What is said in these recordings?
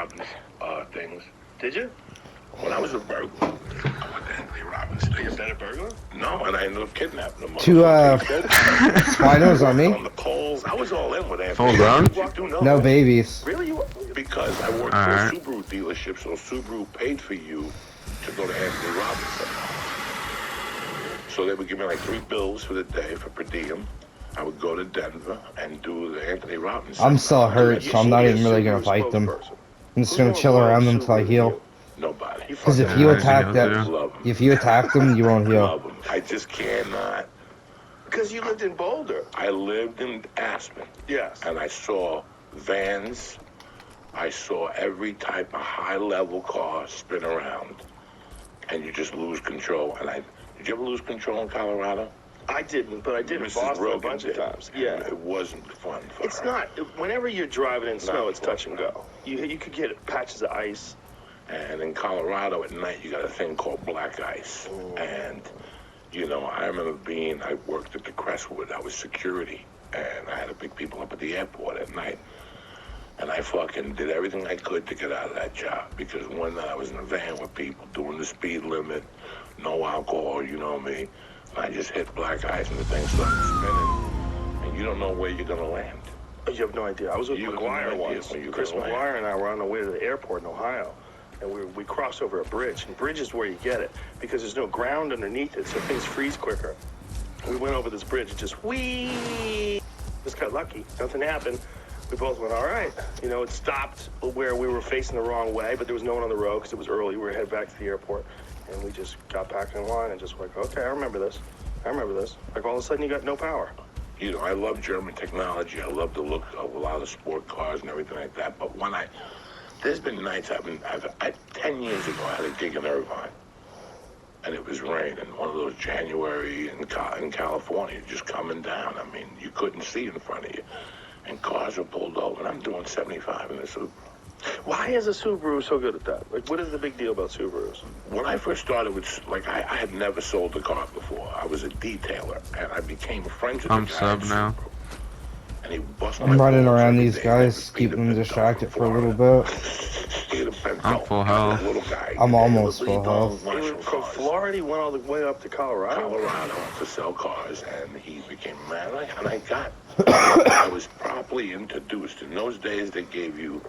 Robbins things. Did you? When I was a burglar, I went to Anthony Robbins things. You're a better burglar? No, and I ended up kidnapping him. Two spinos on me. On the poles, I was all in with Anthony. Full grown? No babies. Really? Because I worked for a Subaru dealership, so Subaru paid for you to go to Anthony Robbins. So they would give me like 3 bills for the day for per diem. I would go to Denver and do the Anthony Robbins. I'm still hurt, so I'm not even really gonna fight them. I'm just gonna chill around them until I heal. Nobody. Because if you attack them, if you attack them, you won't heal. I just cannot. Because you lived in Boulder. I lived in Aspen. Yes. And I saw vans. I saw every type of high-level car spin around, and you just lose control. And did you ever lose control in Colorado? I didn't, but I did in Boston a bunch of times. Yeah. It wasn't fun for It's her. not. Whenever you're driving in snow, it's touch and go. You could get patches of ice. And in Colorado at night, you got a thing called black ice. And, you know, I remember I worked at the Crestwood. I was security. And I had to pick people up at the airport at night. And I fucking did everything I could to get out of that job. Because one night I was in a van with people doing the speed limit, no alcohol, you know me. And I just hit black ice and the thing started spinning. And you don't know where you're going to land. You have no idea. I was with McGuire once. Chris McGuire and I were on the way to the airport in Ohio. And we crossed over a bridge. And bridge is where you get it. Because there's no ground underneath it, so things freeze quicker. We went over this bridge and just whee! Just got lucky. Nothing happened. We both went, all right. You know, it stopped where we were facing the wrong way, but there was no one on the road because it was early. We were headed back to the airport. And we just got back in line and just like, okay, I remember this. Like all of a sudden you got no power. You know, I love German technology. I love the look of a lot of the sport cars and everything like that. But there's been nights 10 years ago, I had a gig in Irvine. And it was rain, and one of those January in California, just coming down. I mean, you couldn't see in front of you. And cars were pulled over, and I'm doing 75 in a Subaru. Why is a Subaru so good at that? Like, what is the big deal about Subarus? When I first started with, I had never sold a car before. I was a detailer, and I became friends with the guy. I'm sub now. And he busted I'm running around these guys, keeping them distracted for a little bit. I'm full health. I'm almost full health. From Florida, he went all the way up to Colorado? Colorado to sell cars, and he became a man. I was properly introduced. In those days, they gave you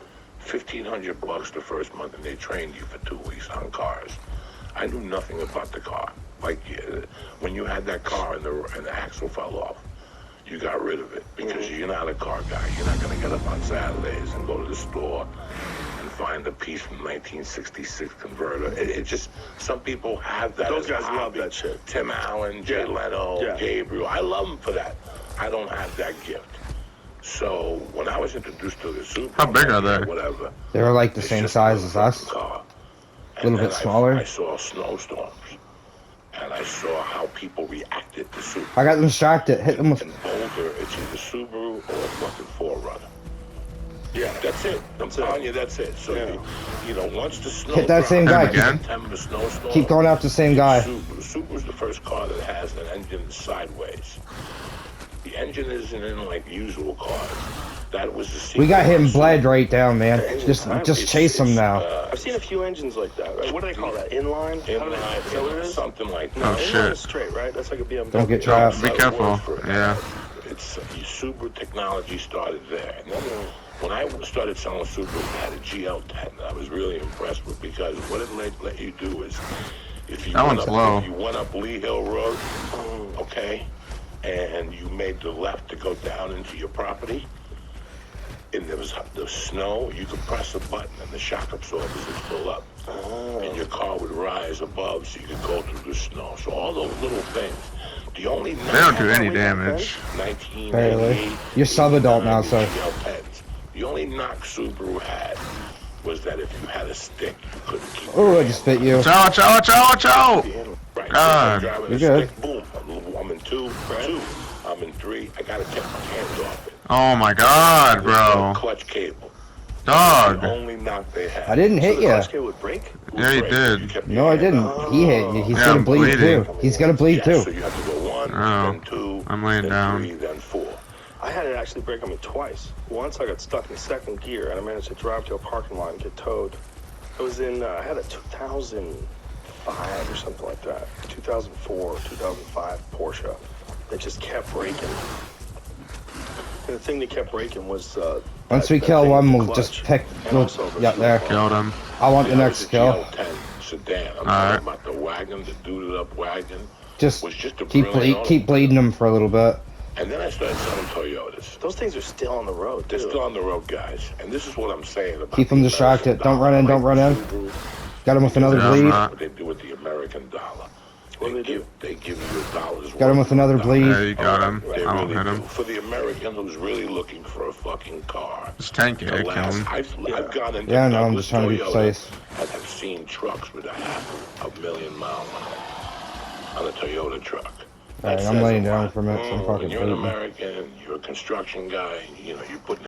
$1,500 the first month, and they trained you for 2 weeks on cars. I knew nothing about the car. Like, when you had that car and the axle fell off, you got rid of it because you're not a car guy. You're not going to get up on Saturdays and go to the store and find a piece from 1966 converter. It just, some people have that. Those guys love that shit. Tim Allen, Jay Leno, Gabriel. I love them for that. I don't have that gift. So when I was introduced to the Subaru, how big are they? Whatever, they were like the same size as us. A little bit smaller. I saw snowstorms. And I saw how people reacted to Subaru. I got them distracted. Hit them with. In Boulder, it's either Subaru or a fucking 4Runner. Yeah, that's it. I'm telling you, that's it. So, you know, once the snow Hit that same guy. Keep going after the same guy. Subaru's the first car that has an engine sideways. The engine isn't in like usual cars. That was the secret. We got him bled right down, man. Just chase him now. I've seen a few engines like that. Right? What do they call that? Inline? Inline. Is that what it is? Something like that. No, inline is straight, right? That's like a BMW. Don't get trapped. Be careful. Yeah. It's Subaru technology started there. And then when I started selling Subaru, I had a GL10 that I was really impressed with because what it let you do is if you went up Lee Hill Road, okay, and you made the left to go down into your property, and there was the snow, you could press a button and the shock absorbers would fill up. And your car would rise above so you could go through the snow. So all those little things. The only they don't do any damage. Barely. You're sub-adult now, sir. The only knock Subaru had was that if you had a stick, you couldn't keep Oh, I just bit you. Chow. Right. God. You're good. Stick, boom. I'm in two. I'm in 3. I gotta take my hands off it. Oh my God, bro. Clutch cable. Dog. The only knock they had. I didn't hit you. The clutch cable would break? Yeah, you did. No, I didn't. He hit you. He's gonna bleed too. He's gonna bleed too. So you have to go 1, then 2, I'm laying then down. 3, then 4. I had it actually break on me twice. Once I got stuck in second gear and I managed to drive to a parking lot and get towed. It was in, I had a 2005 or something like that. 2004, 2005 Porsche that just kept breaking. And the thing that kept breaking was, once we kill one, we'll just pick, yeah, there. Killed him. I want the next kill. GL10 sedan. I'm Alright. talking about the wagon, the duded up wagon. Just Was just a keep brilliant keep bleeding them for a little bit. And then I started selling Toyotas. those things are still on the road, They're too. still on the road, guys. And this is what I'm saying about Keep them the distracted. American Don't run in, dollar, don't run in. Subaru, Got him with another Yeah, bleed. I'm what they do with the American dollar. What do they do? They give you $1. Got him with another bleed. Yeah, you got him. They I won't really hit do. him. For the American who's really looking for a fucking car. It's 10K, The kill last, him. I've gone into Yeah, no, I'm Douglas just trying to be Toyota precise. and have seen trucks with a 500,000 miles on a Toyota truck. Alright, That I'm says laying a down lot. for a minute, so I'm fucking When you're an bleeding. American, you're a construction guy, you know, you're putting